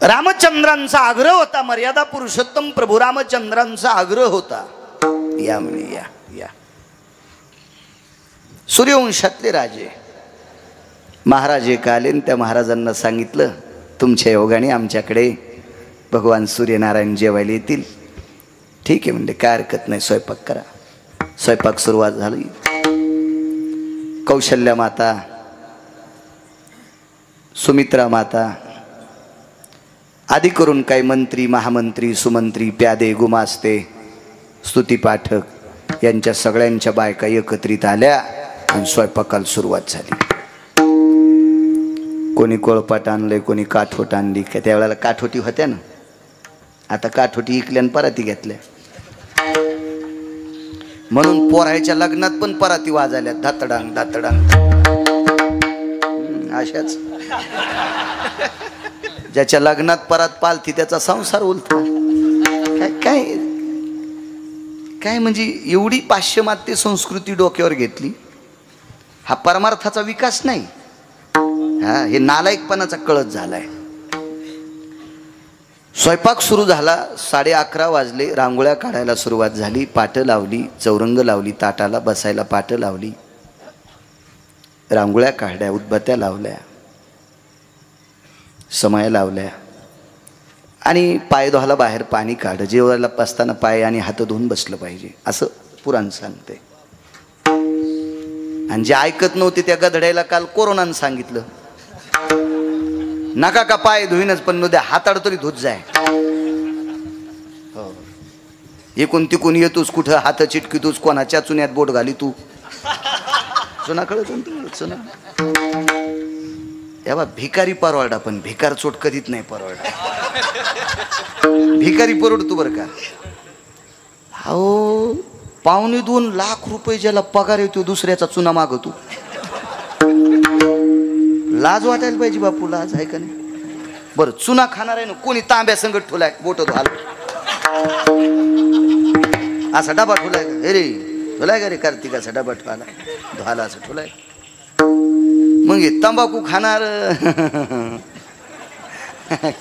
रामचंद्रांचा आग्रह होता, मर्यादा पुरुषोत्तम प्रभू रामचंद्रांचा आग्रह होता, या म्हणे या या. सूर्यवंशातले राजे महाराज एक आले, त्या महाराजांना सांगितलं तुमच्या योगाने आमच्याकडे भगवान सूर्यनारायण जेवायला येतील. ठीक आहे म्हणले, काय हरकत नाही, स्वयंपाक करा. स्वयंपाक सुरुवात झाली. कौशल्या माता, सुमित्रा माता, आदी करून काही मंत्री, महामंत्री, सुमंत्री, प्यादे, गुमास्ते, स्तुतीपाठक यांच्या सगळ्यांच्या बायका एकत्रित आल्या आणि स्वयंपाकाला सुरुवात झाली. कोणी कोळपाट आणलंय, कोणी काठोट आणली. का त्यावेळेला काठोटी होत्या ना, आता काठोटी इकल्या आणि पराती घेतल्या. म्हणून पोरायच्या लग्नात पण पराती वाजायल्या, धातडांग धातडांग. अशाच ज्याच्या लग्नात परात पालती त्याचा संसार उलथा. काय काय काय म्हणजे एवढी पाश्चिमात्य संस्कृती डोक्यावर घेतली. हा परमार्थाचा विकास नाही, हा हे नालायकपणाचा कळत झालाय. स्वयंपाक सुरू झाला. 11:30 वाजले. रांगोळ्या काढायला सुरुवात झाली. पाटं लावली, चौरंग लावली, ताटाला बसायला पाटं लावली, रांगोळ्या काढल्या, उदबत्त्या लावल्या, समया लावल्या आणि पाय धुवायला बाहेर पाणी काढ. जेवायला बसताना पाय आणि हात धुवून बसलं पाहिजे असं पुराण सांगते. आणि जे ऐकत नव्हते त्या गधड्याला काल कोरोनानं सांगितलं, नका का पाय धुईनच पण नुद्या हाताड तरी धुत जाय. हो, एकूण तिकून येतोस, कुठं हात चिटकीतोस, कोणाच्या चुन्यात बोट घाली तू. चुना कळत चुना. या बा भिकारी परवडा, पण भिकार चोट कधीच नाही परवडा. भिकारी परवडतो बरं का. हो, 2.25 लाख रुपये ज्याला पगार येतो दुसऱ्याचा चुना मागतो. लाज वाटायला पाहिजे बापू, लाज आहे का नाही. बरं चुना खाणार आहे ना, कोणी तांब्या संगत ठेवलाय, बोट धुवाल असा डबा ठेवलाय का? हे रे ठेवलाय का रे कार्तिकाचा डबा ठेवाला धुवाला असं ठेवलाय. मग हे तंबाखू खाणार.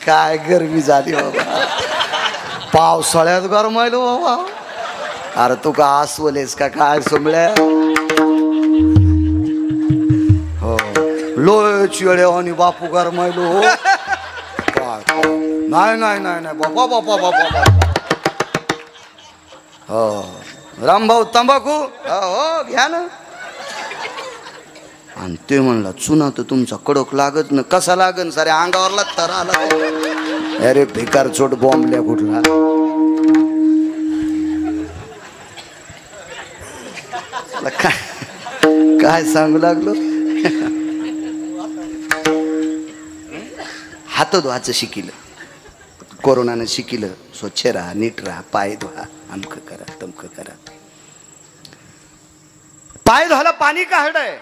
काय गरमी झाली बाबा, पावसाळ्यात गरमायलो बाबा. अरे तू का आसवलेस का काय सोमल्या. हो लोय चिळे आणि बापू गरमायलो. नाही नाही नाही नाही बाबा बाबा बाबा. हो रामभाऊ तंबाखू हो घ्या ना. आणि ते म्हणला चुना तर तुमचा कडक लागत ना. कसा लागन साऱ्या अंगावरला तर आला. अरे भिकार चोट बॉम्बल्या कुठला. काय सांगू लागलो. हात धुवायचं शिकिलं, कोरोनानं शिकिलं. स्वच्छ राहा, नीट राहा, पाय धुवा, अमकं करा तमकं करा. पाय धुवायला पाणी काढलंय.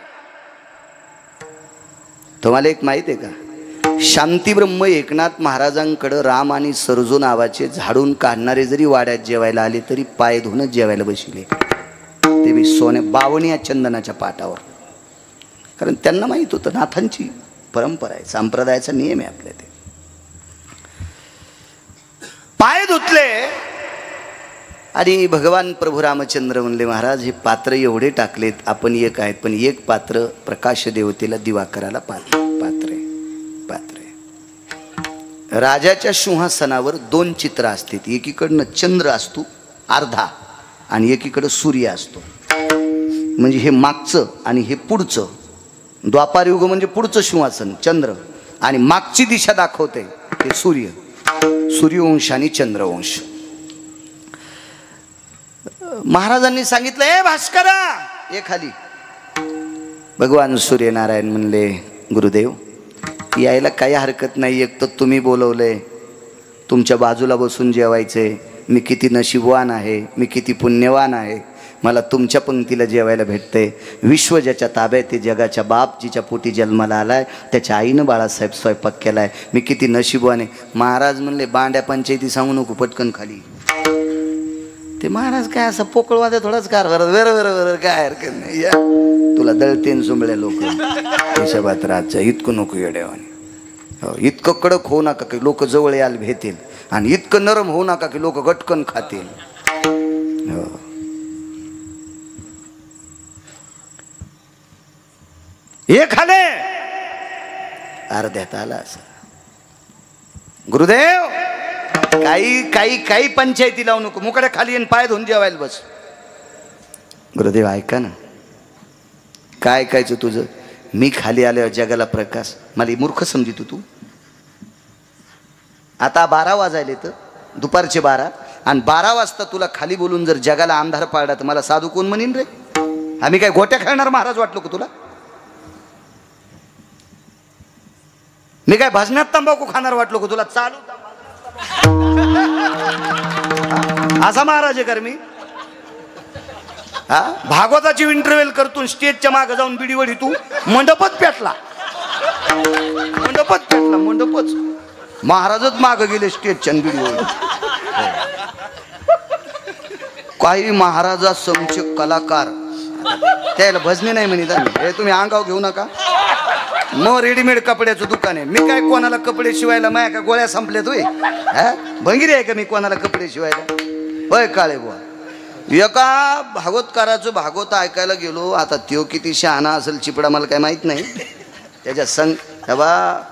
तुम्हाला एक माहित आहे का, शांतीब्रह्म एकनाथ महाराजांकडं राम आणि सरजू नावाचे झाडून काढणारे जरी वाड्यात जेवायला आले तरी पाय धुवूनच जेवायला बसले. ते बी सोन्या बावण्या चंदनाच्या पाटावर. कारण त्यांना माहित होतं नाथांची परंपरा आहे, संप्रदायाचा नियम आहे आपल्या. ते पाय धुतले आणि भगवान प्रभू रामचंद्र म्हणले, महाराज हे पात्र एवढे टाकलेत, आपण एक आहेत पण एक पात्र प्रकाश देवतेला दिवा करायला पात्र आहे. राजाच्या सिंहासनावर 2 चित्र असतात. एकीकडनं चंद्र असतो अर्धा आणि एकीकडं सूर्य असतो. म्हणजे हे मागचं आणि हे पुढचं. द्वापार युग म्हणजे पुढचं सिंहासन चंद्र आणि मागची दिशा दाखवते हे सूर्य. सूर्यवंश आणि चंद्रवंश. महाराजांनी सांगितलं, ए भास्करा ये खाली. भगवान सूर्यनारायण म्हणले, गुरुदेव यायला काही हरकत नाही. एक तर तुम्ही बोलवलंय, तुमच्या बाजूला बसून जेवायचंय. मी किती नशीबवान आहे, मी किती पुण्यवान आहे, मला तुमच्या पंक्तीला जेवायला भेटते. विश्व ज्याच्या ताब्यात ते जगाच्या बाप जिच्या पोटी जन्माला आलाय त्याच्या आईनं बाळासाहेब स्वयंपाक केलाय. मी किती नशीबवान आहे. महाराज म्हणले, बांड्या पंचायती सांगू नको, पटकन खाली. ते महाराज काय असं पोकळवाद्या थोडाच कारभार. वर काय हरकत नाही, तुला दळतेन सुंबळ्या लोक हिशोबात राहत इतकं नको येड्यावानी. इतकं कडक होऊ नका की लोक जवळ यायला भेटेल, आणि इतकं नरम होऊ नका की लोक गटकन खातील. हे खाले अर्ध्यात आला असं. गुरुदेव काही काही काही पंचायती लावू नको, मुकडे खाली येऊन पाय धुवून जेवायला बस. गुरुदेव ऐका ना, काय ऐकायचं तुझं? मी खाली आल्यावर जगाला प्रकाश. मला मूर्ख समजितो तू? आता 12 वाजायले तर दुपारचे 12, आणि 12 वाजता तुला खाली बोलून जर जगाला अंधार पाडला तर मला साधू कोण म्हणीन रे? आम्ही काय गोट्या खेळणार महाराज वाटलो का तुला? मी काय भजनात तंबाखू खाणार वाटलो का तुला? चालू असा महाराज आहे कर मी? भागवताची इंटरव्ह्यू करतो, स्टेजच्या मागे जाऊन बिडीवडी तू मंडपच पेटला, मंडपच पेटला, मंडपच. महाराजच मागे गेले स्टेजच्या बिडीवडी. काही महाराजा समचे कलाकार त्याला भजने नाही म्हणित. हे तुम्ही अंगाव घेऊ नका. मग रेडीमेड कपड्याचं दुकान आहे. मी काय कोणाला कपडे शिवायला, माया का गोळ्या संपल्यात होय? भंगिरी आहे का मी कोणाला कपडे शिवायला? होय काळे बुवा. एका भागवतकाराचं भागवत ऐकायला गेलो. आता त्यो किती शहाणा असेल चिपडा मला काय माहित नाही. त्याच्या संग तेव्हा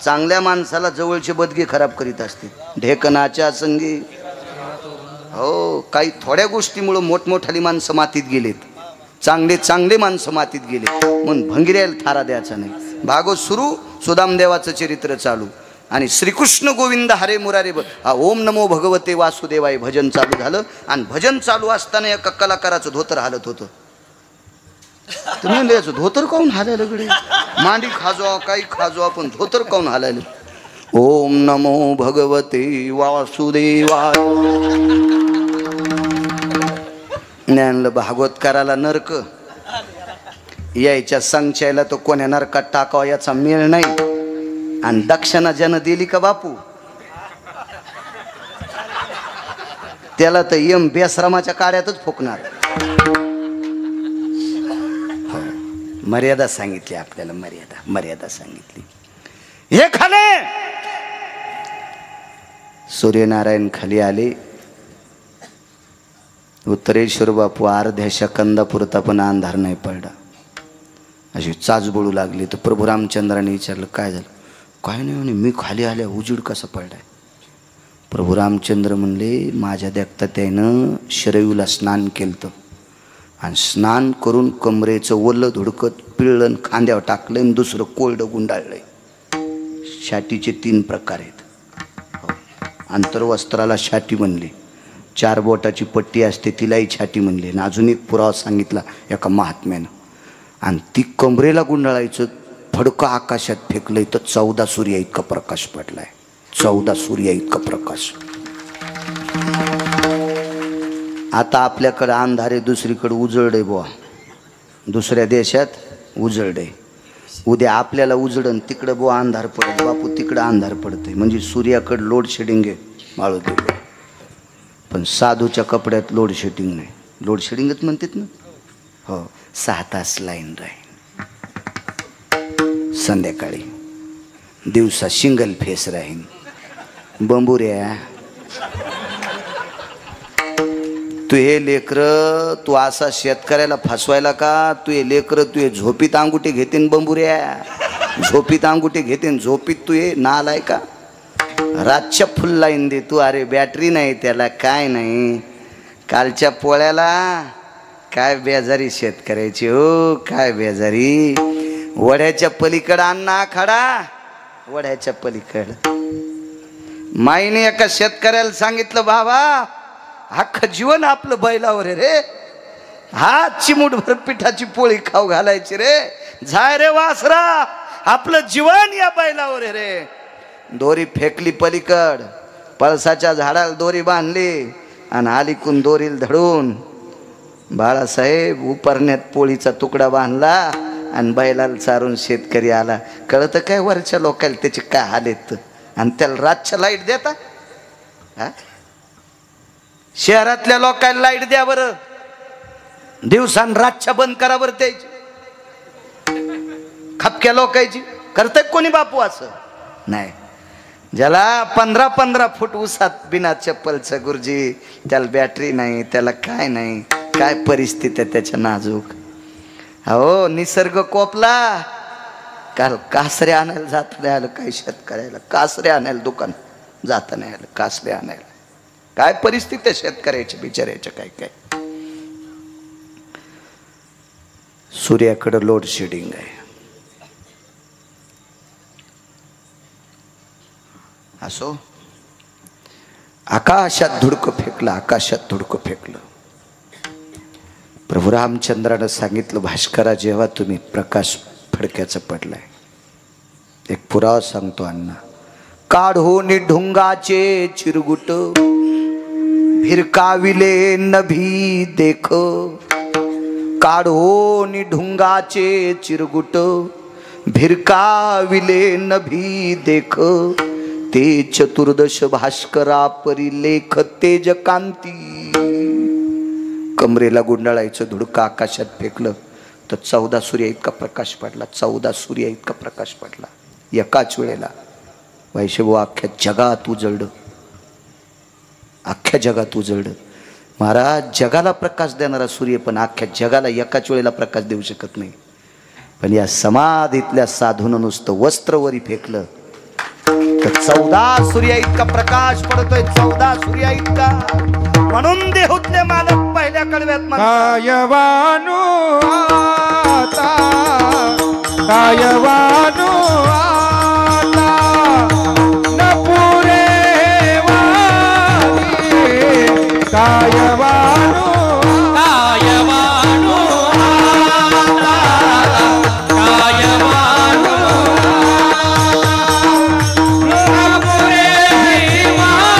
चांगल्या माणसाला जवळचे बदगे खराब करीत असते. ढेकणाच्या संगी हो, काही थोड्या गोष्टीमुळे मोठमोठाली माणसं मातीत गेलेत, चांगले चांगले माणसं मातीत गेले, म्हणून भंगिऱ्याला थारा द्यायचा नाही. भागवत सुरू, सुदामदेवाचं चरित्र चालू, आणि श्रीकृष्ण गोविंद हरे मुरारे ओम नमो भगवते वासुदेवाय भजन चालू झालं. आणि भजन चालू असताना एका कलाकाराचं धोतर हालत होतं. तुम्ही म्हणलं धोतर काऊन हालायला गडे? मांडी खाजवा काही खाजवा, पण धोतर काऊन हालायला? ओम नमो भगवते वासुदेवाय. ज्ञानलं भागवतकाराला नरक यायच्या संचायला तो कोण्या नरकात टाकावा याचा मेळ नाही. आणि दक्षिणा ज्यानं दिली का बापू, त्याला तर यम बेसरामाच्या काड्यातच फुकणार. मर्यादा सांगितली आपल्याला, मर्यादा सांगितली. हे खाले सूर्यनारायण खाली आले. उत्तरेश्वर बापू अर्ध्या शकंदापुरता पण अंधार नाही पडला. अशी चाचबळू लागली. तर प्रभू रामचंद्राने विचारलं काय झालं? काय नाही म्हणे, मी खाली आल्या उजीड कसा पडलाय? प्रभू रामचंद्र म्हणले माझ्या देखता त्यानं शरयूला स्नान केलं, आणि स्नान करून कमरेचं ओलं धुडकत पिळलं, खांद्यावर टाकलं, आणि दुसरं कोरडं गुंडाळलंय. शाटीचे 3 प्रकार आहेत. आंतरवस्त्राला शाटी म्हणले, 4 बोटाची पट्टी असते तिलाही छाटी म्हणले. आणि अजून एक पुरावा सांगितला एका महात्म्यानं, आणि ती कमरेला गुंडाळायचं, फडकं आकाशात फेकलंय तर 14 सूर्य इतका प्रकाश पडलाय. 14 सूर्य इतका प्रकाश. आता आपल्याकडं अंधारे, दुसरीकडे उजळडे बुवा. दुसऱ्या देशात उजळडे. उद्या आपल्याला उजडन, तिकडं बुवा अंधार पडत. बापू तिकडं अंधार पडतंय म्हणजे सूर्याकडं लोड शेडिंग आहे. माळू दे. पण साधूच्या कपड्यात लोड शेडिंग नाही. लोड शेडिंगच म्हणतात ना. हो, 6 तास लाईन राहील. संध्याकाळी दिवसा सिंगल फेस राहीन. बंबुऱ्या तू हे लेकर, तू असा शेतकऱ्याला फसवायला का? तू हे लेकर तू हे झोपीत अंगुठी घेतीन. बंबुऱ्या झोपीत अंगुठी घेतीन, झोपीत तू हे नालाय का? रातच्या फुल लाईन दे तू. अरे बॅटरी नाही त्याला, काय नाही. कालच्या पोळ्याला काय बेजारी शेतकऱ्याची हो, काय बेजारी. वड्याच्या पलीकडं अन्ना खडा, वड्याच्या पलीकडं. माईने एका शेतकऱ्याला सांगितलं, बाबा अख्खं जीवन आपलं बैलावर आहे रे. हा चिमूटभर पिठाची पोळी खाऊ घालायची रे. जाय रे वासरा, आपलं जीवन या बैलावर आहे रे. दोरी फेकली पलीकड, पळसाच्या झाडाला दोरी बांधली, आणि आलीकून दोरीला धडून बाळासाहेब उपरण्यात पोळीचा तुकडा बांधला, आणि बैलाला चारून शेतकरी आला. कळतं काय वरच्या लोकांना त्याचे काय हाल आहेत? आणि त्याला रातच्या लाईट देता? शहरातल्या लोकांना लाईट द्या बरं, दिवसान रातच्या बंद करा बरं. त्याची खपक्या लोकांची करताय कोणी बापू असं? नाही. ज्याला 15-15 फूट उसात बिना चप्पलचं गुरुजी, त्याला बॅटरी नाही, त्याला काय नाही, काय परिस्थिती आहे त्याच्या नाजूक. हो निसर्ग कोपला. काल कासरे आणायला जात नाही आलं काही शेतकऱ्याला, कासरे आणायला दुकान जाता नाही आलं, कासरे आणायला. काय परिस्थिती आहे शेतकऱ्याच्या बिचाऱ्याच्या. काय काय सूर्याकडे लोड शेडिंग आहे. असो, आकाशात धुडकं फेकलं, आकाशात धुडकं फेकलं. प्रभू रामचंद्रानं सांगितलं, भास्करा जेव्हा तुम्ही प्रकाश फडक्याचा पडलाय, एक पुरावा सांगतो अण्णा. काढून ढुंगाचे चिरगुट भिरकाविले नभी देख. काढून ढुंगाचे चिरगुट भिरकाविले नभी देख. ते चतुर्दश भास्करा परी लेख तेज कांती. कमरेला गुंडाळायचं धुडका आकाशात फेकलं तर 14 सूर्य इतका प्रकाश पडला. 14 सूर्य इतका प्रकाश पडला एकाच वेळेला. वैशव अख्ख्या जगात उजळलं, अख्ख्या जगात उजळलं. महाराज जगाला प्रकाश देणारा सूर्य पण अख्ख्या जगाला एकाच वेळेला प्रकाश देऊ शकत नाही. पण या समाधीतल्या साधून नुसतं वस्त्रवरी फेकलं तर 14 सूर्य इतका प्रकाश पडतोय, 14 सूर्य इतका. म्हणून देहूतले मालक पहिल्या कडव्यात कायवानो आता, कायवानो आता न पुरे वाणी. कायवानो कायवानो आता, कायवानो न पुरे वाणी.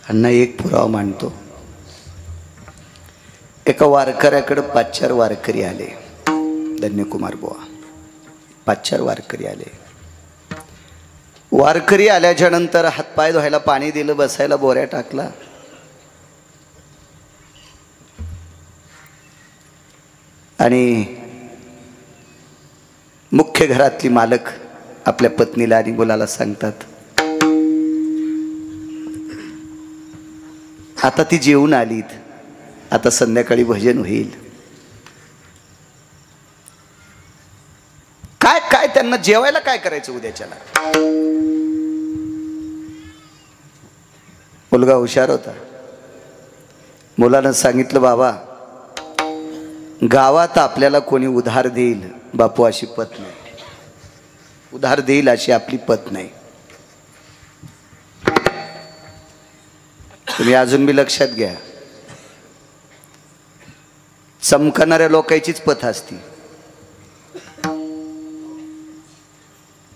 अण्णा एक पुरावा मांडतो. एका वारकऱ्याकडे 5-4 वारकरी आले. धन्यकुमार बुवा 5-4 वारकरी आले. वारकरी आल्याच्या नंतर हातपाय धुवायला पाणी दिलं, बसायला बोऱ्या टाकला. आणि मुख्य घरातली मालक आपल्या पत्नीला आणि मुलाला सांगतात, आता ती जेवून आलीत, आता संध्याकाळी भजन होईल. काय काय त्यांना जेवायला काय करायचं उद्याच्याला. मुलगा हुशार होता. मुलानं सांगितलं, बाबा गावात आपल्याला कोणी उधार देईल बापू अशी पत नाही, उधार देईल अशी आपली पत नाही. तुम्ही अजून बी लक्षात घ्या, चमकणाऱ्या लोकांचीच पत असती,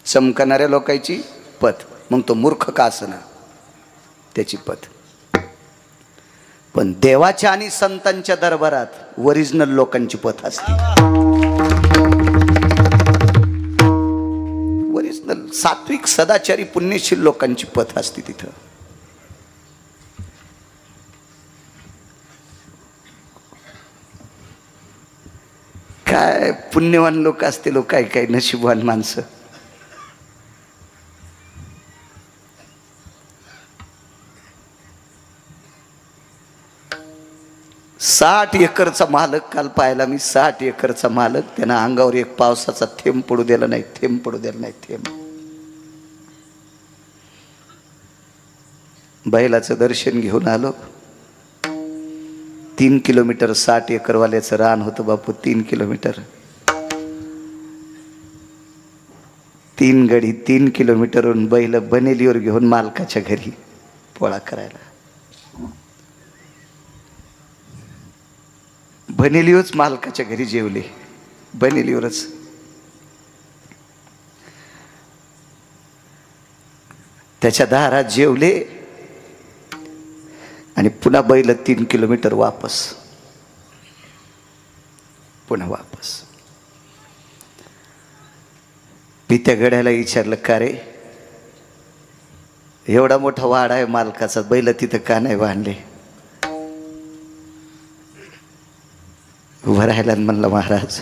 चमकणाऱ्या लोकांची पत. मग तो मूर्ख का असना त्याची पत. पण देवाच्या आणि संतांच्या दरबारात ओरिजिनल लोकांची पत असते. ओरिजिनल सात्विक सदाचारी पुण्यशील लोकांची पत असते तिथं. काय पुण्यवान लोक असते लोक, काय काय नशीबवान माणसं. 60 एकरचा मालक काल पाहिला मी, 60 एकरचा मालक. त्यानं अंगावर एक पावसाचा थेंब पडू दिला नाही, थेंब पडू दिला नाही, थेंब. बैलाचं दर्शन घेऊन आलो. 3 किलोमीटर 60 एकरवाल्याचं रान होतं बापू, 3 किलोमीटर. 3 गडी 3 किलोमीटरहून बैल बनेलीवर घेऊन मालकाच्या घरी पोळा करायला. बनेलीवरच मालकाच्या घरी जेवले, बनेलीवरच. त्याच्या दारात जेवले आणि पुन्हा बैल 3 किलोमीटर वापस, पुन्हा वापस. मी त्या गड्याला विचारलं, का रे एवढा मोठा वाडा आहे मालकाचा, बैल तिथं का नाही बांधले? उभं राहिला म्हणलं, महाराज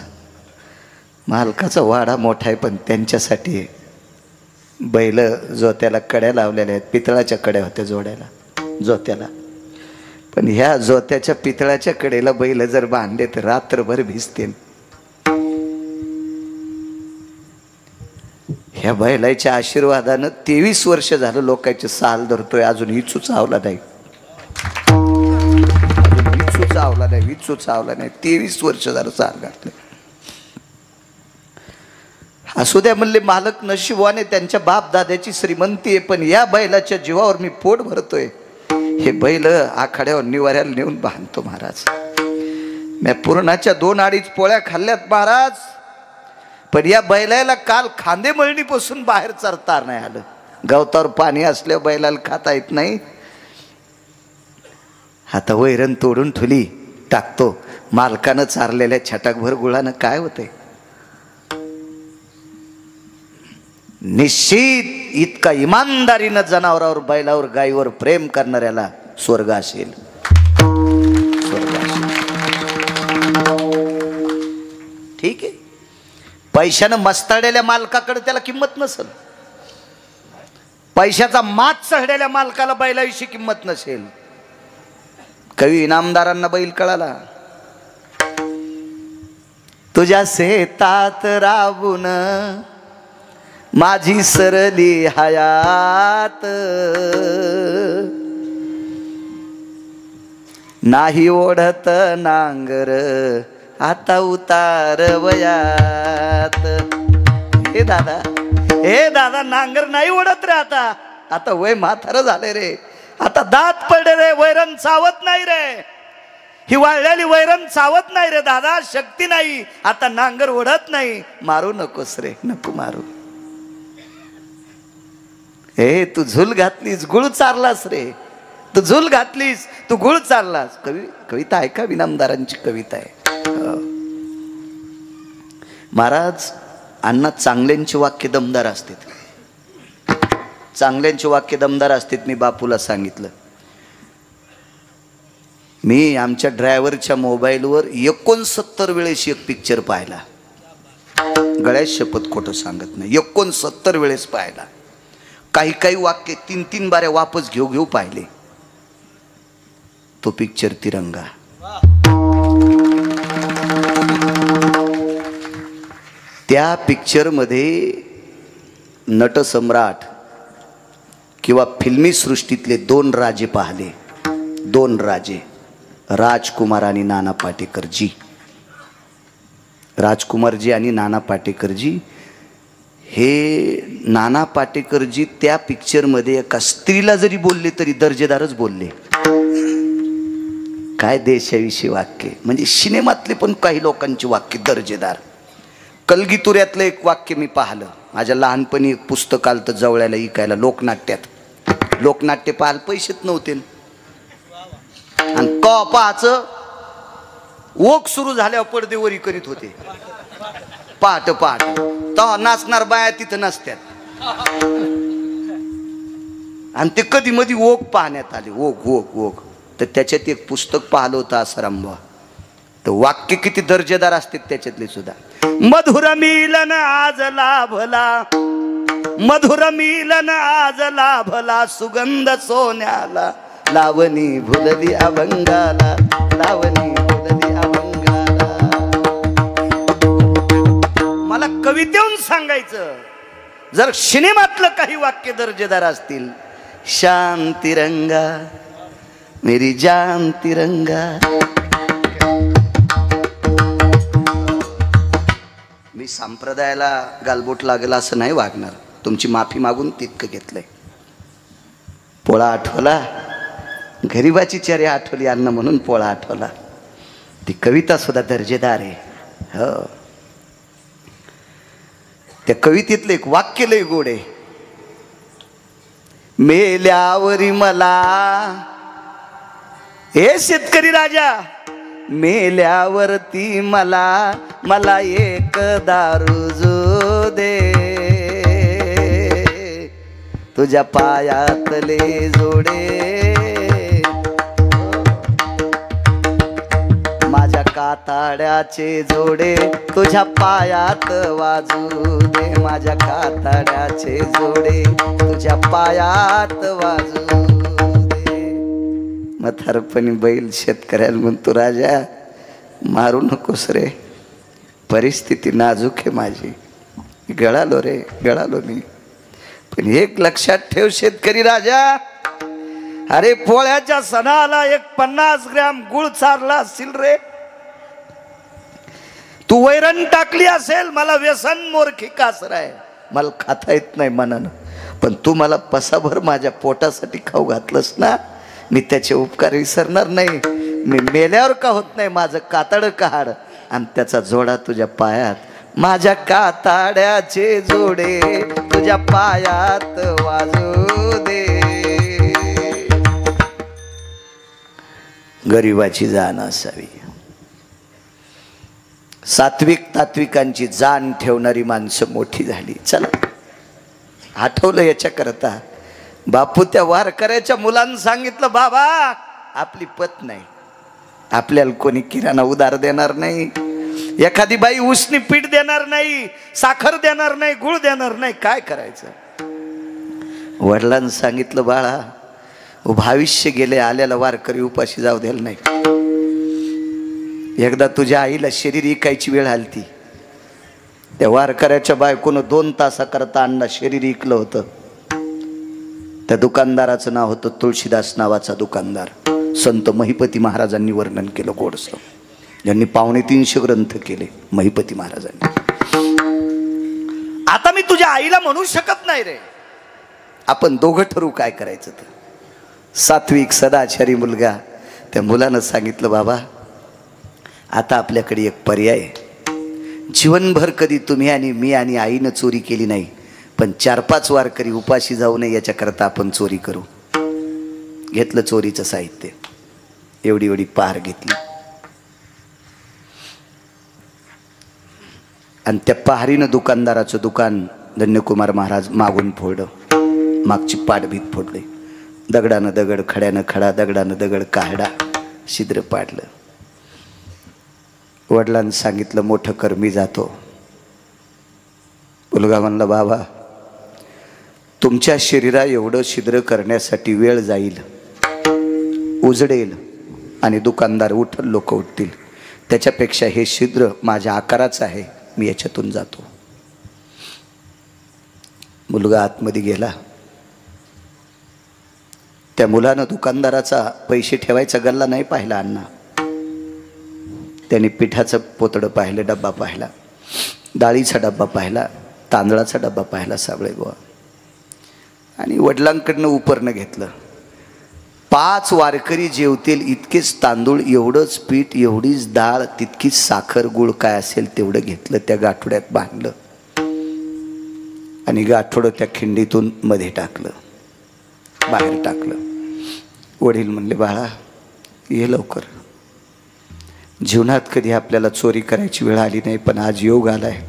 मालकाचा वाडा मोठा आहे पण त्यांच्यासाठी बैल जोत्याला कड्या लावलेल्या आहेत, पितळाच्या कड्या होत्या जोड्याला जोत्याला. पण ह्या जोत्याच्या पितळाच्या कडेला बैल जर बांधले तर रात्रभर भिजते. ह्या बैलाच्या आशीर्वादानं 23 वर्ष झालं लोकांचे साल धरतोय, अजून विचू चावला नाही, विचू चावला नाही, विचू चावला नाही. 23 वर्ष झालं साल घातलं. असू द्या म्हणले, मालक नशिबवाने, त्यांच्या बाप दाद्याची श्रीमंती आहे, पण या बैलाच्या जीवावर मी पोट भरतोय. हे बैल आखाड्यावर निवाऱ्याला नेऊन बांधतो महाराज. मी पुरणाच्या 2-2.5 पोळ्या खाल्ल्यात महाराज, पण या बैलाला काल खांदे मळणीपासून बाहेर चरता नाही आलं. गवतावर पाणी असल्यावर बैलाला खाता येत नाही. आता वैरण तोडून ठुली टाकतो. मालकानं चारलेल्या छटाकभर गुळानं काय होतंय? निश्चित इतका इमानदारीनं जनावरावर, बैलावर, गायीवर प्रेम करणाऱ्याला स्वर्ग असेल, स्वर्ग असेल. ठीक आहे, पैशानं मस्ताडलेल्या मालकाकडे त्याला किंमत नसेल, पैशाचा मात चढलेल्या मालकाला बैलाविषयी किंमत नसेल. कवी इनामदारांना बैल कळाला. तुझ्या शेतात राबून माझी सरली हयात, नाही ओढत नांगर आता उतार वयात. हे दादा, हे दादा, नांगर नाही ओढत रे आता, आता वय म्हातारं झाले रे, आता दात पडले रे, वैरण चावत नाही रे, ही वाळलेली वैरण चावत नाही रे दादा, शक्ती नाही, आता नांगर ओढत नाही. मारू नकोस रे, नको मारू. हे तू झुल घातलीस, गुळ चारलास रे, तू झुल घातलीस, तू गुळ चारलास. कविता ऐका, इनामदारांची कविता आहे. महाराज, अण्णा चांगल्यांची वाक्य दमदार असतात, चांगल्यांची वाक्य दमदार असतात. मी बापूला सांगितलं, मी आमच्या ड्रायव्हरच्या मोबाईलवर 69 वेळेस एक पिक्चर पाहिला. गळ्यात शपथ खोटं सांगत नाही, 69 वेळेस पाहिला. काही काही वाक्य 3-3 बाऱ्या वापस घेऊ पाहिले. तो पिक्चर तिरंगा. त्या पिक्चरमध्ये नटसम्राट किंवा फिल्मी सृष्टीतले 2 राजे पाहिले. 2 राजे, राजकुमार आणि नाना पाटेकरजी. राजकुमारजी आणि नाना पाटेकरजी. हे नाना पाटेकरजी त्या पिक्चरमध्ये एका स्त्रीला जरी बोलले तरी दर्जेदारच बोलले. काय देशाविषयी वाक्य, म्हणजे सिनेमातले पण काही लोकांची वाक्य दर्जेदार. कलगीतुऱ्यातलं एक वाक्य मी पाहिलं. माझ्या लहानपणी एक पुस्तक आलं तर जवळ्याला इकायला लोकनाट्यात. लोकनाट्य पाहायला पैसेच नव्हते, आणि पाहाचं ओक सुरू झाल्यावर पडदेवरी करीत होते. पहाट पहाट तेव्हा नाचणार बाया तिथं नसत्यात, आणि ते कधी मधी ओक पाहण्यात आले. ओक ओक ओक. तर त्याच्यात एक पुस्तक पाहिलं होतं आसाराम. तर वाक्य किती दर्जेदार असते त्याच्यातले सुद्धा. मधुर मिलन आज लाभला, मधुर मिलन आज लाभला, सुगंध सोन्याला, लावणी भुलली अभंगाला, लावणी मला कवितेहून सांगायचं, जर सिनेमातलं काही वाक्य दर्जेदार असतील, शान तिरंगा मेरी जान तिरंगा. मी संप्रदायाला गालबोट लागेल असं नाही वागणार. तुमची माफी मागून तितकं घेतलंय. पोळा आठवला, गरिबाची चर्या आठवली अन्न म्हणून पोळा आठवला. ती कविता सुद्धा दर्जेदार आहे. हो, त्या कवितेतलं एक वाक्य लय गोड आहे. मेल्यावरी मला, हे शेतकरी राजा, मेल्यावरती मला, मला एक दारू जो दे, तुझ्या पायातले जोडे, माझ्या कातड्याचे जोडे, तुझ्या पायात वाजू दे, माझ्या कातड्याचे जोडे, तुझ्या पायात वाजू दे. म्हातारपणी बैल शेतकऱ्याला म्हणतो, राजा मारू नकोस रे, परिस्थिती नाजूक आहे माझी, गळालो रे, गळालो मी. पण एक लक्षात ठेव शेतकरी राजा, अरे पोळ्याच्या सणाला एक 50 ग्रॅम गुळ चारला असतील रे, तू वैरण टाकली असेल, मला व्यसन मोरखी कासराय, मला खाता येत नाही मनानं, पण तू मला पसाभर माझ्या पोटासाठी खाऊ घातलंस ना, मी त्याचे उपकार विसरणार नाही. मी मेल्यावर का होत नाही, माझं कातड काढ आणि त्याचा जोडा तुझ्या पायात, माझ्या कातड्याचे जोडे, तुझ्या पायात वाजू दे. गरिबाची जाण असावी. सात्विक तात्विकांची जाण ठेवणारी माणसं मोठी झाली. चला, आठवलं याच्याकरता बापू त्या वारकऱ्याच्या मुलांना सांगितलं, बाबा आपली पत नाही, आपल्याला कोणी किराणा उधार देणार नाही, एखादी बाई उसनी पीठ देणार नाही, साखर देणार नाही, गुळ देणार नाही, काय करायचं. वडिलांनी सांगितलं, बाळा भविष्य गेले, आल्याला वारकरी उपाशी जाऊ द्यायला नाही. एकदा तुझ्या आईला शरीर इकायची वेळ आलती, त्या वारकऱ्याच्या बायकोनं 2 तासाकरता अण्णा शरीर इकलं होतं. त्या दुकानदाराचं नाव होतं तुळशीदास नावाचा दुकानदार. संत महिपती महाराजांनी वर्णन केलं गोडसं, ज्यांनी 350 ग्रंथ केले महिपती महाराजांनी. आता मी तुझ्या आईला म्हणू शकत नाही रे, आपण दोघं ठरवू काय करायचं ते. सात्विक सदाचारी मुलगा, त्या मुलानं सांगितलं, बाबा आता आपल्याकडे एक पर्याय आहे. जीवनभर कधी तुम्ही आणि मी आणि आईनं चोरी केली नाही, पण 4-5 वारकरी उपाशी जाऊ नये याच्याकरता आपण चोरी करू. घेतलं चोरीचं साहित्य, एवढी एवढी पार घेतली आणि त्या पहारीनं दुकानदाराचं दुकान धन्यकुमार महाराज मागून फोडलं, मागची पाठभीत फोडली. दगडानं दगड, खड्यानं खडा, दगडानं दगड काढा, छिद्र पाडलं. वडिलांनी सांगितलं, मोठं कर, मी जातो. मुलगा म्हणला, बाबा तुमच्या शरीरा एवढं छिद्र करण्यासाठी वेळ जाईल, उजडेल आणि दुकानदार उठल, लोक उठतील, त्याच्यापेक्षा हे छिद्र माझ्या आकाराचं आहे, मी याच्यातून जातो. मुलगा आतमध्ये गेला. त्या मुलानं दुकानदाराचा पैसे ठेवायचा गल्ला नाही पाहिला अण्णा. त्याने पिठाचं पोतडं पाहिलं, डब्बा पाहिला, डाळीचा डब्बा पाहिला, तांदळाचा डब्बा पाहिला, साबळे बुवा, आणि वडिलांकडनं उपरणं घेतलं. 5 वारकरी जेवतील इतकेच तांदूळ, एवढंच पीठ, एवढीच डाळ, तितकीच साखर, गुळ काय असेल तेवढं घेतलं, त्या गाठोड्यात बांधलं आणि गाठोडं त्या खिंडीतून मध्ये टाकलं, बाहेर टाकलं. वडील म्हणले, बाळा ये लवकर. जीवनात कधी आपल्याला चोरी करायची वेळ आली नाही, पण आज योग आलाय.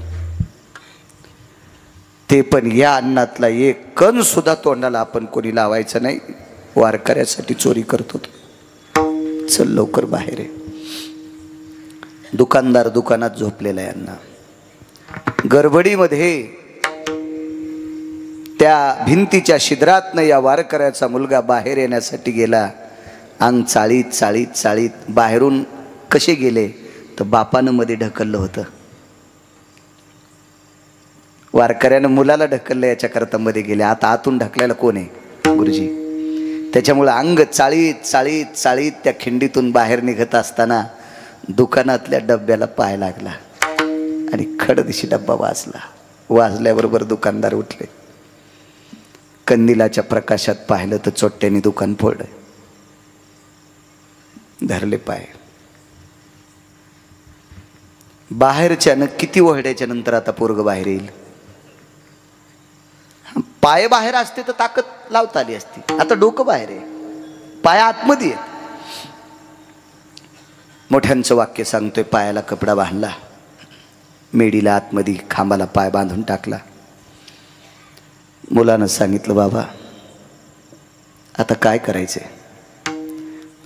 ते पण या अन्नातला एक कण सुद्धा तोंडाला आपण कोणी लावायचं नाही. वारकऱ्यासाठी चोरी करतो. चल लवकर बाहेर आहे. दुकानदार दुकानात झोपलेला आहे. अण्णा गडबडीमध्ये त्या भिंतीच्या छिद्रातनं या वारकऱ्याचा मुलगा बाहेर येण्यासाठी गेला. अंग चाळीत चाळीत चाळीत बाहेरून कसे गेले तर बापानं मध्ये ढकललं होतं. वारकऱ्यानं मुलाला ढकललं याच्या करता मध्ये गेले, आता आतून ढकलायला कोण आहे? गुरुजी. त्याच्यामुळं अंग चाळीत चाळीत चाळीत त्या खिंडीतून बाहेर निघत असताना दुकानातल्या डब्याला पाय लागला आणि खडदिशी डब्बा वाजला. वाजल्याबरोबर दुकानदार उठले. कंदिलाच्या प्रकाशात पाहिलं तर चोट्ट्याने दुकान फोडलं. धरले पाय. बाहेरच्यानं किती ओरड्याच्या नंतर आता पोरग बाहेर येईल? पाय बाहेर असते तर ताकद लावता आली असती. आता डोकं बाहेर आहे, पाय आतमध्ये आहे. मोठ्यांचं वाक्य सांगतोय. पायाला कपडा बांधला, मेडीला आतमध्ये खांबाला पाय बांधून टाकला. मुलानं सांगितलं, बाबा आता काय करायचंय?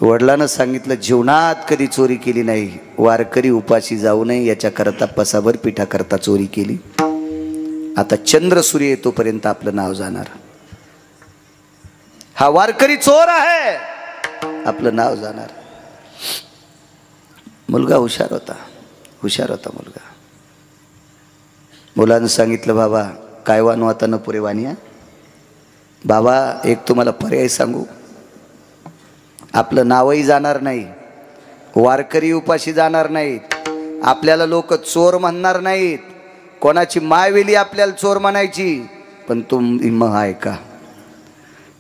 वडिलानं सांगितलं, जीवनात कधी चोरी केली नाही, वारकरी उपाशी जाऊ नये याच्याकरता पसाभर पिठाकरता चोरी केली. आता चंद्र सूर्य येतोपर्यंत आपलं नाव जाणार. हा वारकरी चोर आहे, आपलं नाव जाणार. मुलगा हुशार होता, हुशार होता मुलगा. मुलानं सांगितलं, बाबा काय वानू आता न पुरे वानिया. बाबा एक तुम्हाला पर्याय सांगू, आपलं नावही जाणार नाही, वारकरी उपाशी जाणार नाहीत, आपल्याला लोक चोर म्हणणार नाहीत, कोणाची मायवेली आपल्याला चोर म्हणायची, पण तुम्ही मग आहे का?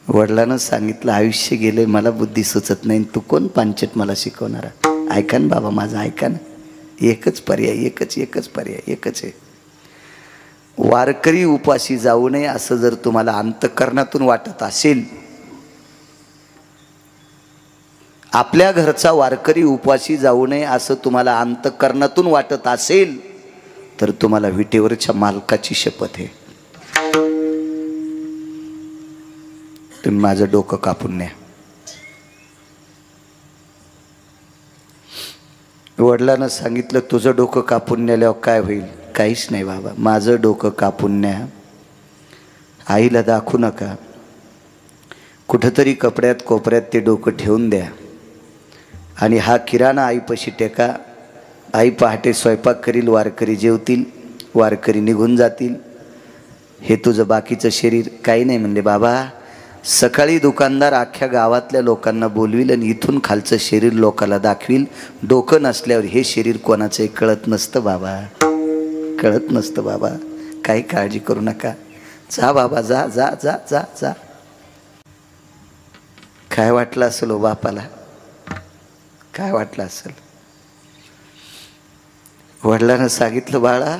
वडिलांनं सांगितलं, आयुष्य गेले, मला बुद्धी सुचत नाही, तू कोण पांचट मला शिकवणारा? ऐका ना बाबा माझं, ऐका ना. एकच पर्याय, एकच पर्याय, एकच आहे. वारकरी उपाशी जाऊ नये असं जर तुम्हाला अंतःकरणातून वाटत असेल, आपल्या घरचा वारकरी उपाशी जाऊ नये असं तुम्हाला अंतःकरणातून वाटत असेल, तर तुम्हाला विटेवरच्या मालकाची शपथ आहे, तुम्ही माझं डोकं कापून न्या. वडिलांना सांगितलं, तुझं डोकं कापून नेल्यावर काय होईल? काहीच नाही बाबा, माझं डोकं कापून न्या. आईला दाखवू नका, कुठंतरी कपड्यात कोपऱ्यात ते डोकं ठेवून द्या आणि हा किराणा आईपाशी टेका. आई पहाटे स्वयंपाक करील, वारकरी जेवतील, वारकरी निघून जातील. हे तुझं बाकीचं शरीर काही नाही म्हणले. बाबा सकाळी दुकानदार अख्ख्या गावातल्या लोकांना बोलविल आणि इथून खालचं शरीर लोकाला दाखविल. डोकं नसल्यावर हे शरीर कोणाचं कळत नसतं बाबा, कळत नसतं बाबा. काही काळजी करू नका, जा बाबा, जा जा जा जा जा. काय वाटलं असेल हो बापाला, काय वाटलं असेल? वडिलांना सांगितलं, बाळा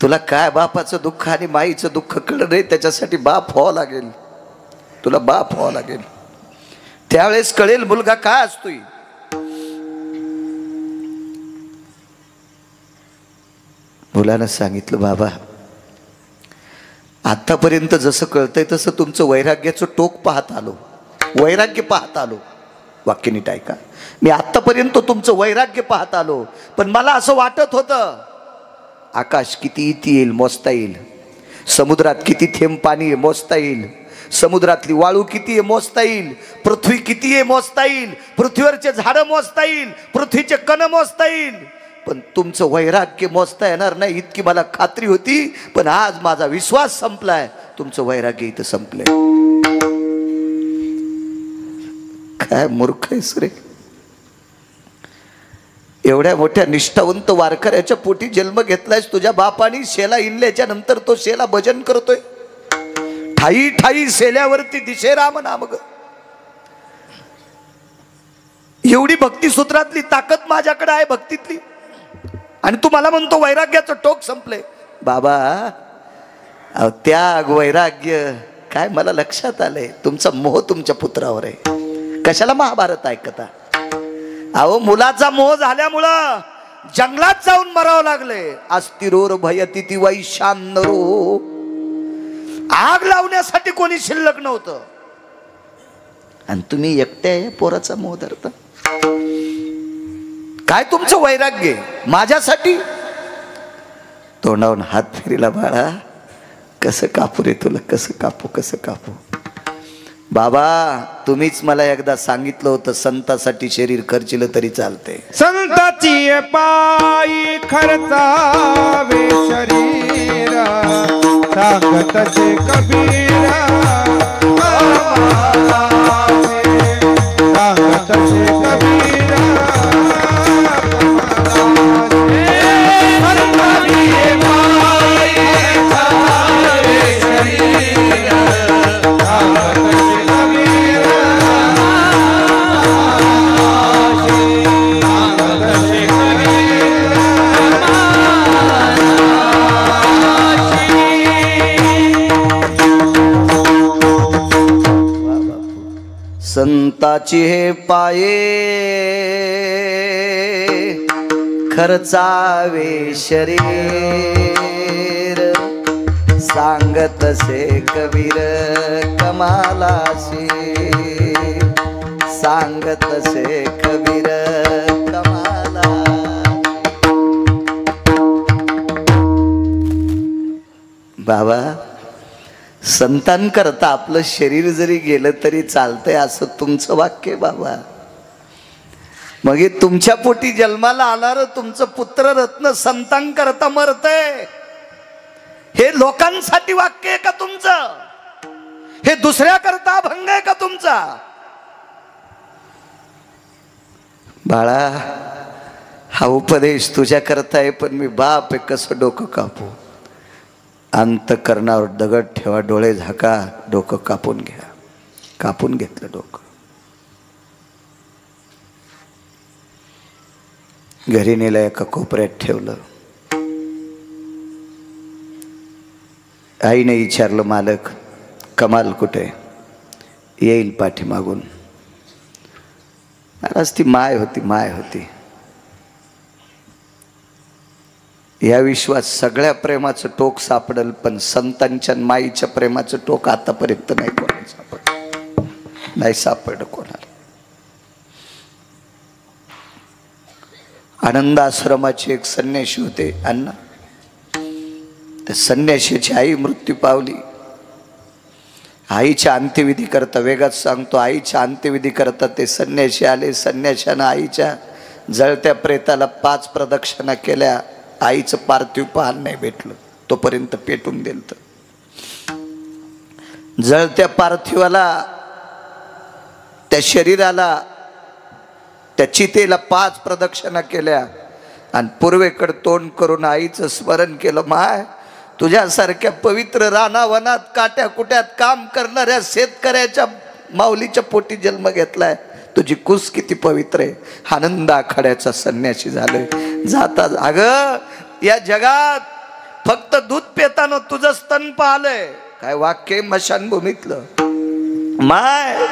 तुला काय बापाचं दुःख आणि माईचं दुःख कळलं नाही, त्याच्यासाठी बाप व्हावं लागेल, तुला बाप व्हावं लागेल. त्यावेळेस कळेल मुलगा काय असतोय. मुलानं सांगितलं, बाबा आतापर्यंत जसं कळतंय तसं तुमचं वैराग्याचं टोक पाहत आलो, वैराग्य पाहत आलो. वाक्य नीट ऐका. मी आतापर्यंत तुमचं वैराग्य पाहत आलो, पण मला असं वाटत होतं आकाश किती इती येईल मोजता येईल, समुद्रात किती थेंब पाणी आहे मोजता येईल, समुद्रातली वाळू किती आहे मोजता येईल, पृथ्वी किती आहे मोजता येईल, पृथ्वीवरचे झाडं मोजता येईल, पृथ्वीचे कण मोजता येईल, पण तुमचं वैराग्य मोजता येणार नाही इतकी मला खात्री होती. पण आज माझा विश्वास संपलाय, तुमचं वैराग्य इथं संपलंय. काय मूर्ख आहेस रे. एवढ्या मोठ्या निष्ठावंत वारकऱ्याच्या पोटी जन्म घेतलायस तुझ्या बापानी. शेला इनल्याच्या नंतर तो शेला भजन करतोय, ठाई ठाई शेल्यावरती दिशे राम नाम ग. एवढी भक्ती सूत्रातली ताकद माझ्याकडे आहे भक्तीतली, आणि तू मला म्हणतो वैराग्याचं टोक संपले. बाबा त्याग वैराग्य काय मला लक्षात आलंय, तुमचा मोह तुमच्या पुत्रावर आहे. कशाला महाभारत ऐकता? अहो मुलाचा मोह झाल्यामुळं जंगलात जाऊन मरावं लागले. अस्थिरोर भयतिती वैशानरो. आग लावण्यासाठी कोणी शिल्लक नव्हतं, आणि तुम्ही एकट्या या पोराचा मोह धरता. काय तुमचं वैराग्य माझ्यासाठी? तोंडावून हात फिरला, बाळा कसं कापू रे तुला, कसं कापू कसं कापू. बाबा तुम्हीच मला एकदा सांगितलं होतं संतासाठी शरीर खर्चिलं तरी चालते. संताची पायी खर्चावे शरीर सांगतसे कबीर सांगतसे कबीर संताची हे पाये खर्चावे शरीर सांगतसे कबीर कमालाशी सांगतसे कबीर कमाला. बाबा संतांकरता आपलं शरीर जरी गेलं तरी चालतंय असं तुमचं वाक्य बाबा. मग हे तुमच्या पोटी जन्माला आणार तुमचं पुत्र रत्न संतांकरता मरतय. हे लोकांसाठी वाक्य आहे का तुमचं? हे दुसऱ्याकरता अभंग आहे का तुमचा? बाळा हा उपदेश तुझ्या करता आहे, पण मी बाप आहे कसं डोकं कापू. अंतकरणावर दगड ठेवा, डोळे झाका, डोकं कापून घ्या. कापून घेतलं डोकं. घरी नेलं, एका कोपऱ्यात ठेवलं. आईने विचारलं मालक कमाल कुठे? येईल पाठीमागून. आज ती माय होती, माय होती. या विश्वात सगळ्या प्रेमाचं टोक सापडल, पण संतांच्या माईच्या प्रेमाचं टोक आतापर्यंत नाही कोणाला सापडलं. नाही सापडलं कोणाला. आनंद आश्रमाचे एक संन्यासी होते अण्णा. त्या संन्याशीची आई मृत्यू पावली. आईच्या अंत्यविधी करता, वेगात सांगतो, आईच्या अंत्यविधी करता ते संन्यासी आले. संन्याशानं आईच्या जळत्या प्रेताला 5 प्रदक्षिणा केल्या. आईचं पार्थिव पाहायला नाही भेटलं, तोपर्यंत पेटून दिलं. जळत्या पार्थिवाला, त्या शरीराला, त्या चितेला 5 प्रदक्षिणा केल्या आणि पूर्वेकडे तोंड करून आईचं स्मरण केलं. माय तुझ्यासारख्या पवित्र रानावनात काट्या कुट्यात काम करणाऱ्या शेतकऱ्याच्या माऊलीच्या पोटी जन्म घेतलाय. तुझी कुस किती पवित्र आहे. आनंद आखाड्याचा संन्यासी झालोय. जाता अगं या जगात फक्त दूध पेताना तुझं स्तन पाहलंय. काय वाक्य मशानभूमीतलं. माय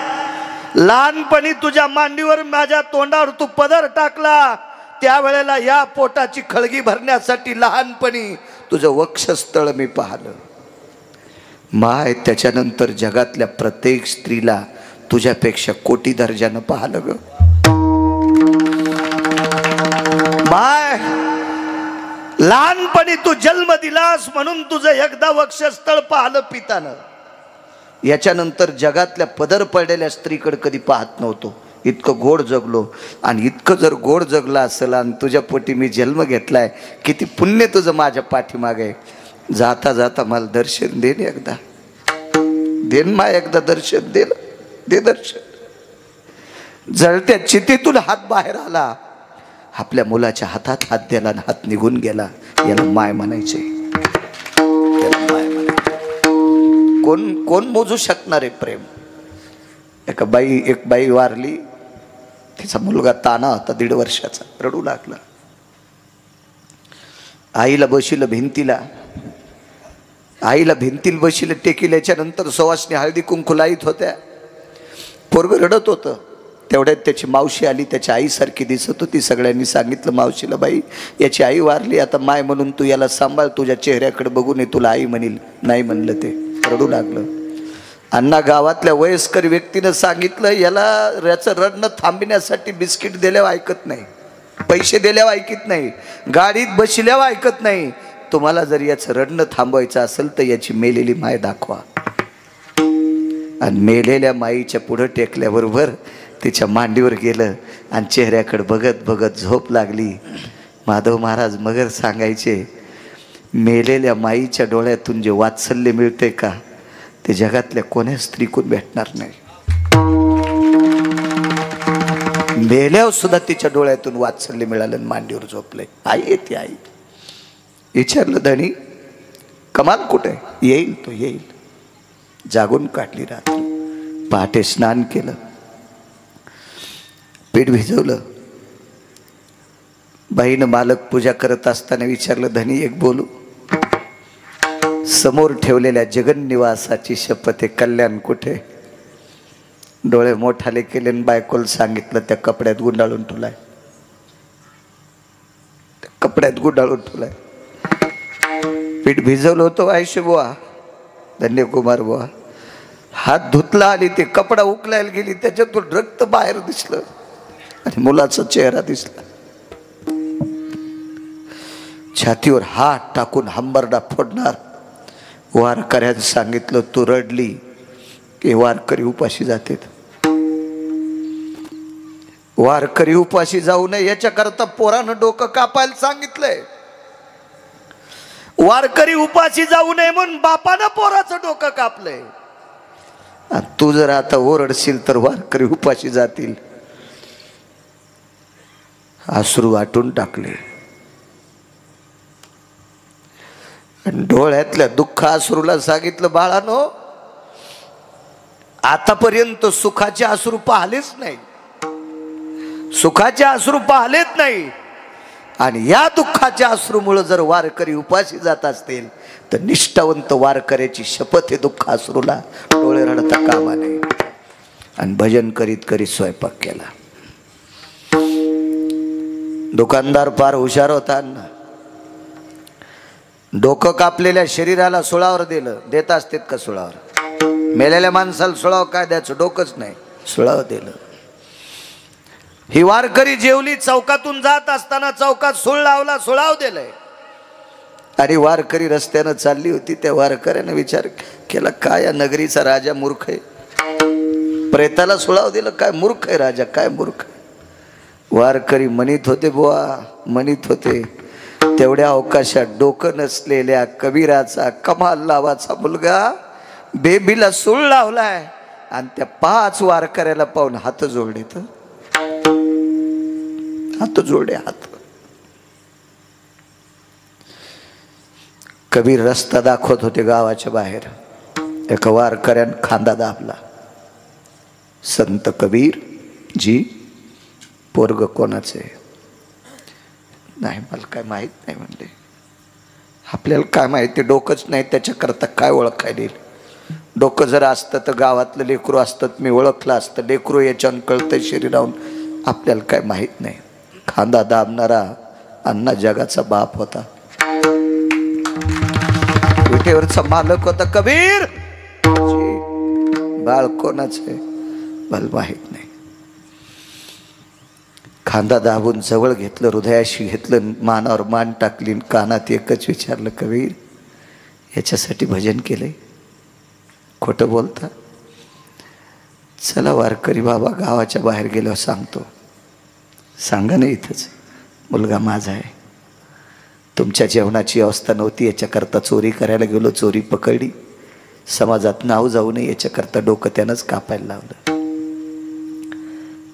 लहानपणी तुझ्या मांडीवर माझ्या तोंडावर तू पदर टाकला, त्यावेळेला या पोटाची खळगी भरण्यासाठी लहानपणी तुझं वक्षस्थळ मी पाहलं. माय त्याच्यानंतर जगातल्या प्रत्येक स्त्रीला तुझ्यापेक्षा कोटी दर्जानं पाहलं ग. माय लहानपणी तू जन्म दिलास म्हणून तुझं एकदा वक्षस्थळ पाहलं पितानं. याच्यानंतर जगातल्या पदर पडलेल्या स्त्रीकडे कधी पाहत नव्हतो. इतकं गोड जगलो. आणि इतकं जर गोड जगला असेल आणि तुझ्या पोटी मी जन्म घेतलाय, किती पुण्य तुझं माझ्या पाठीमागे. जाता जाता मला दर्शन दे एकदा. देन मा एकदा दर्शन दे. दे दर्शन. जळत्या चितेतून हात बाहेर आला. आपल्या मुलाच्या हातात हात दिला आणि हात निघून गेला. याला माय म्हणायचे. याला माय म्हणायचे. कोण कोण मोजू शकणार आहे प्रेम? एक बाई वारली. तिचा मुलगा ताना होता 1.5 वर्षाचा. रडू लागला. आईला बशील भिंतीला. आईला भिंतील बशील टेकिल्याच्या नंतर सुवासनी हळदी कुंकू लाईत होत्या. पोरगं रडत होतं. तेवढ्यात त्याची मावशी आली. त्याच्या आईसारखी दिसत होती. सगळ्यांनी सांगितलं मावशीला, बाई याची आई वारली, आता माय म्हणून तू याला सांभाळ, तुझ्या चेहऱ्याकडे बघून तुला आई म्हणील. नाही म्हणलं ते. रडू लागलं. अण्णा गावातल्या वयस्कर व्यक्तीनं सांगितलं, याचं रडणं थांबण्यासाठी बिस्किट दिल्यावर ऐकत नाही, पैसे दिल्यावर ऐकत नाही, गाडीत बसल्यावर ऐकत नाही. तुम्हाला जर याचं रडणं थांबवायचं असेल तर याची मेलेली माय दाखवा. आणि मेलेल्या माईच्या पुढं टेकल्याबरोबर तिच्या मांडीवर गेलं आणि चेहऱ्याकडे बघत बघत झोप लागली. माधव महाराज मगर सांगायचे, मेलेल्या माईच्या डोळ्यातून जे वात्सल्य मिळते का, ते जगातल्या कोण्या स्त्रीकून भेटणार नाही. मेल्यावर सुद्धा तिच्या डोळ्यातून वात्सल्य मिळालं. मांडीवर झोपले. आई येते. आई विचारलं, धनी कमाल कुठे? येईल तो येईल. जागून काढली रात्र. पहाटे स्नान केलं, पीठ भिजवलं. बाईनं मालक पूजा करत असताना विचारलं, धनी एक बोलू? समोर ठेवलेल्या जगन्निवासाची शपथ आहे, कल्याण कुठे? डोळे मोठाले केले आणि बायकोला सांगितलं, त्या कपड्यात गुंडाळून ठेवलाय. कपड्यात गुंडाळून ठेवलाय. पीठ भिजवलं होतं आयुष्य बुवा, धन्यकुमार बुवा. हात धुतला आणि ते कपडा उकलायला गेली, त्याच्यातून रक्त बाहेर दिसलं आणि मुलाचा चेहरा दिसला. छातीवर हात टाकून हंबरडा फोडणार. वारकऱ्यानं सांगितलं, तू रडली की वारकरी उपाशी जातात. वारकरी उपाशी जाऊ नये याच्याकरता पोरानं डोकं कापायला सांगितलंय. वारकरी उपाशी जाऊ नये म्हणून बापानं पोराचं डोकं कापलंय. आणि तू जर आता ओरडशील तर वारकरी उपाशी जातील. अश्रू आटून टाकले आणि डोळ्यातल्या दुःख अश्रूला सांगितलं, बाळानो आतापर्यंत सुखाचे अश्रू पाहिलेच नाही, सुखाचे अश्रू पाहिलेत नाही. आणि या दुःखाच्या अश्रूमुळे जर वारकरी उपाशी जात असतील तर निष्ठावंत वारकऱ्याची शपथ आहे, दुःख अश्रूला डोळे रडता कामा नये. आणि भजन करीत करीत स्वयंपाक केला. दुकानदार फार हुशार होता. डोकं कापलेल्या शरीराला सुळावर दिलं. देत असतात का सुळावर? मेलेल्या माणसाला सुळाव काय द्यायचं? डोकंच नाही, सुळाव दिलं. ही वारकरी जेवली. चौकातून जात असताना चौकात सुळ लावला, सुळाव दिलंय. आणि वारकरी रस्त्यानं चालली होती. त्या वारकऱ्यानं विचार केला, काय या नगरीचा राजा मूर्ख आहे, प्रेताला सुळाव दिलं, काय मूर्ख आहे राजा, काय मूर्ख. वारकरी म्हणत होते बुवा, म्हणत होते, तेवढ्या अवकाशात डोकं नसलेल्या कबीराचा कमाल नावाचा मुलगा बेबीला सूळ लावलाय. आणि त्या 5 वारकऱ्याला पाहून हात जोडले. तर हात जोडले. हात. कबीर रस्ता दाखवत होते गावाच्या बाहेर. एका वारकऱ्यानं खांदा दाबला. संत कबीर जी, पोरग कोणाचे? नाही मला काय माहित नाही म्हणले. आपल्याला काय माहिती, डोकंच नाही, त्याच्याकरता काय ओळखायला येईल? डोकं जर असतं तर गावातलं लेकरू असतं, मी ओळखलं असतं. लेकरू याच्यानं कळतं शरीराहून, आपल्याला काय माहित नाही. खांदा दाबणारा अण्णा जगाचा बाप होता. विटेवरचा मालक होता कबीर. बाळ कोणाचे मला माहित नाही. खांदा दाबून जवळ घेतलं, हृदयाशी घेतलं, मानावर मान टाकली, कानात एकच विचारलं, कबीर याच्यासाठी भजन केलंय? खोटं बोलता? चला वारकरी बाबा, गावाच्या बाहेर गेल्यावर सांगतो. सांगा ना, इथंच मुलगा माझा आहे. तुमच्या जेवणाची अवस्था नव्हती, याच्याकरता चोरी करायला गेलो, चोरी पकडली. समाजात नाव जाऊ नये याच्याकरता डोकं त्यानंच कापायला लावलं.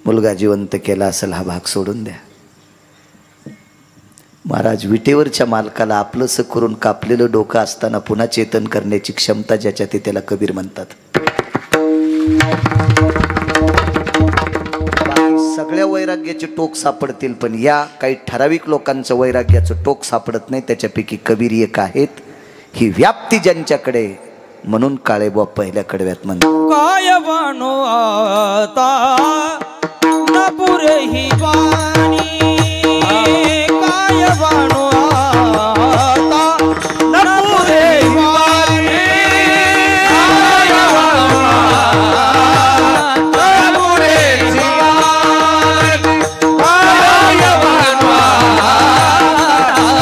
मुलगा जिवंत केला असेल, हा भाग सोडून द्या. महाराज, विटेवरच्या मालकाला आपलंसं करून कापलेलं डोकं असताना पुन्हा चेतन करण्याची क्षमता ज्याच्या ते त्याला कबीर म्हणतात. सगळ्या वैराग्याचे टोक सापडतील, पण या काही ठराविक लोकांचं वैराग्याचं टोक सापडत नाही. त्याच्यापैकी कबीर एक आहेत. ही व्याप्ती ज्यांच्याकडे, म्हणून काळेबुवा पहिल्या कडव्यात म्हणतात, काय वानो आता न पुरे ही वाणी, काय वानो आता न पुरे ही वाणी, काय वानो आता न पुरे ही वाणी, काय वानो आता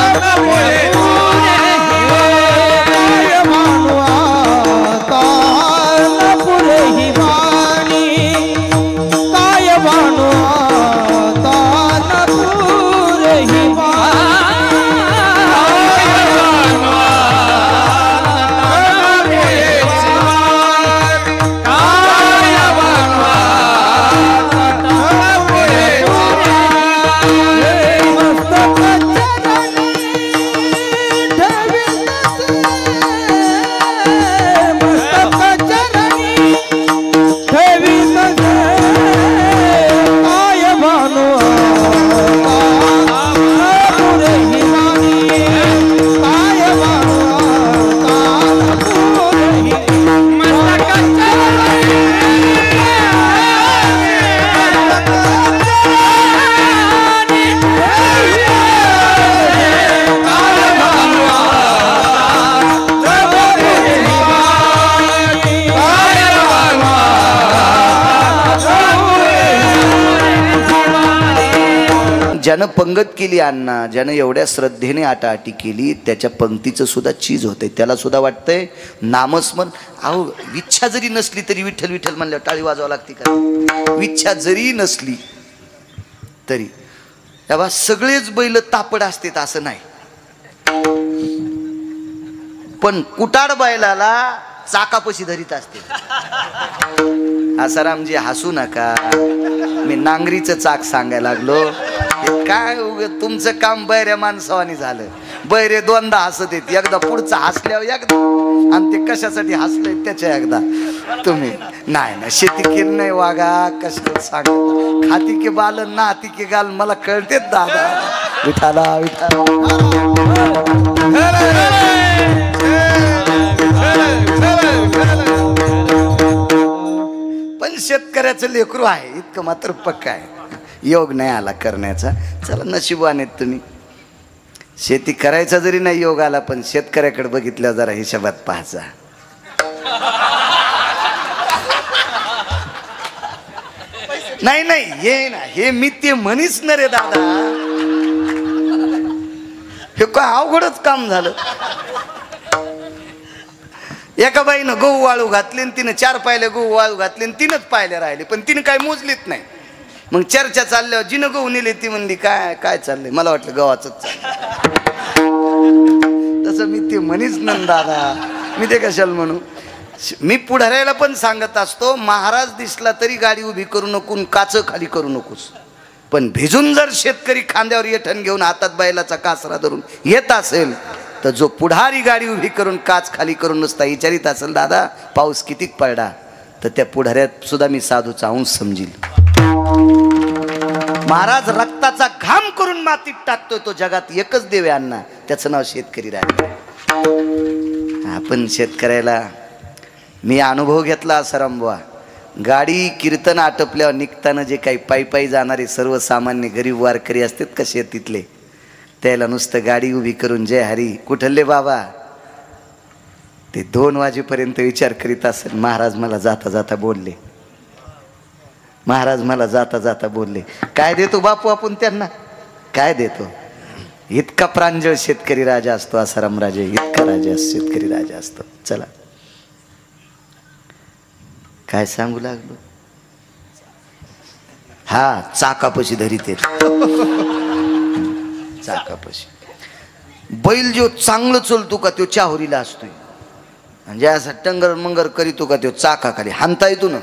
न पुरे ही वाणी, काय वानो आता न पुरे ही ज्यानं पंगत केली अण्णा, ज्यानं एवढ्या श्रद्धेने आटाआटी केली, त्याच्या पंक्तीचं सुद्धा चीज होतंय. त्याला सुद्धा वाटतंय नामस्मरण. अहो इच्छा जरी नसली तरी विठ्ठल विठ्ठल म्हणल्यावर टाळी वाजवावं लागते का? इच्छा जरी नसली तरी तेव्हा सगळेच बैल तापड असतात असं नाही, पण कुटाड बैलाला चाकापशी धरीत असते. आसारामजी हसू नका, मी नांगरीचं चाक सांगायला लागलो. काय तुमचं काम बैऱ्या माणसावानी झालं. बैरे दोनदा हसत येत, एकदा पुढचं हसल्यावर एकदा, आणि ते कशासाठी हसले त्याच्या एकदा. तुम्ही नाही ना शेती केली नाही वागा, कशाला सांग. खाती के बाल ना हाती के गाल मला कळतेच दादा. विठाला विठाला. पण शेतकऱ्याचं लेकरू आहे इतकं मात्र पक्का आहे. योग नाही आला करण्याचा, चला नशिबाने तुम्ही. शेती करायचा जरी नाही योग आला, पण शेतकऱ्याकडे बघितल्यावर जरा हिशोबात पाहायचा. नाही नाही हे ना हे मी ते म्हणीच न रे दादा. हे काय अवघडच काम झालं. एका बाईनं गहू वाळू घातले आणि तिनं 4 पायले गहू वाळू घातले आणि 3च पायले राहिले, पण तिने काय मोजलीत नाही. मग चर्चा चालल्यावर जिनं गहू नेले ती म्हणली काय काय चाललंय, मला वाटलं गव्हाच चाललंय. तसं मी ते म्हणीच ना दादा, मी ते कशाला म्हणू. मी पुढाऱ्याला पण सांगत असतो, महाराज दिसला तरी गाडी उभी करू नको, काच खाली करू नकोस. पण भिजून जर शेतकरी खांद्यावर येठण घेऊन हातात बैलाचा कासरा धरून येत असेल, तर जो पुढारी गाडी उभी करून काच खाली करून नुसता विचारित असेल दादा पाऊस किती पडला, तर त्या पुढाऱ्यात सुद्धा मी साधूचा अंश समजील. महाराज रक्ताचा घाम करून मातीत टाकतोय, तो जगात एकच देव आहे अण्णा, त्याचं नाव शेतकरी राहिलं. आपण शेतकऱ्याला मी अनुभव घेतला आसाराम बुवा. गाडी कीर्तन आटपल्यावर निघताना जे काही पायी पायी जाणारे सर्वसामान्य गरीब वारकरी असतात का शेतीतले, त्याला नुसतं गाडी उभी करून जय हरी कुठले बाबा, ते 2 वाजेपर्यंत विचार करीत असेल. महाराज मला जाता जाता बोलले, महाराज मला जाता जाता बोलले. काय देतो बापू आपण त्यांना, काय देतो. इतका प्रांजळ शेतकरी राजा असतो आसाराम राजे, इतका राजा शेतकरी राजा असतो. चला काय सांगू लागलो. हा चाकापशी धरीते, चाकापशी. बैल जो चांगलं चलतो का तो चाहुरीला असतोय, म्हणजे असा टंगर मंगर करीतो का तो चाकाखाली हाणता येतो ना.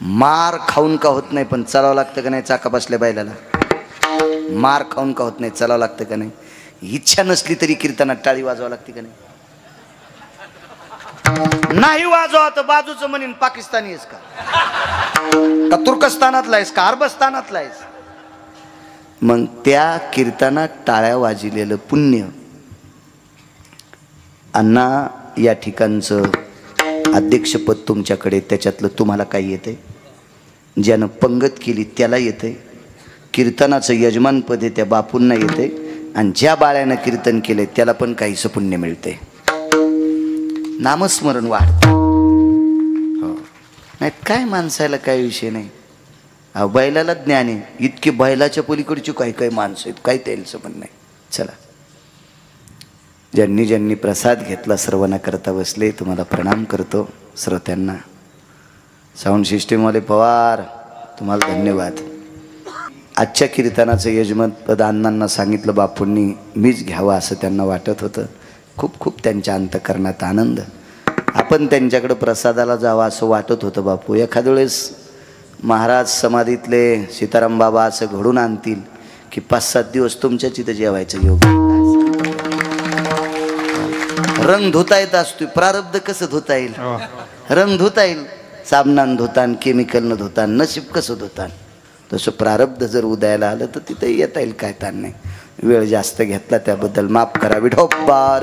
मार खाऊन का होत नाही, पण चालावं लागतं का नाही. चाका बसल्या बैलाला मार खाऊन का होत नाही, चालावं लागतं का नाही. इच्छा नसली तरी कीर्तनात टाळी वाजवावं लागते का नाही. नाही वाजवा तर बाजूचं म्हणीन पाकिस्तानी आहेस का तुर्कस्तानातला आहेस का अरबस्तानातला आहेस. मग त्या कीर्तनात टाळ्या वाजलेलं पुण्य अण्णा या ठिकाणचं अध्यक्षपद तुमच्याकडे, त्याच्यातलं तुम्हाला काय येतंय. ज्यानं पंगत केली त्याला येतंय. कीर्तनाचं यजमानपद आहे त्या बापूंना येतंय, आणि ज्या बाळ्यानं कीर्तन केलंय त्याला पण काहीसं पुण्य मिळते. नामस्मरण वाढतं. हो नाही काय माणसाला काय विषय नाही. अहो बैलाला ज्ञान आहे, इतके बैलाच्या पलीकडची काही काही माणसं आहेत, काही त्याचं पण नाही. चला ज्यांनी ज्यांनी प्रसाद घेतला सर्वांना करता बसले, तुम्हाला प्रणाम करतो. श्रोत्यांना साऊंड सिस्टीमवाले पवार तुम्हाला धन्यवाद. आजच्या कीर्तनाचं यजमानपद अण्णांना सांगितलं बापूंनी, मीच घ्यावं असं त्यांना वाटत होतं. खूप खूप त्यांच्या अंतकरणात आनंद. आपण त्यांच्याकडं प्रसादाला जावं असं वाटत होतं बापू. एखाद्या वेळेस महाराज समाधीतले सीताराम बाबा असं घडून आणतील की 5-7 दिवस तुमच्याच इथं जेवायचं योग. रंग धुता येत असतो, प्रारब्ध कसं धुता येईल. रंग धुता येईल, साबणानं धुतान, केमिकलनं धुतान, नशीब कसं धुतान. तसं प्रारब्ध जर उदयाला आलं तर तिथंही येता येईल, काय ताण नाही. वेळ जास्त घेतला त्याबद्दल माफ करा. विठोबा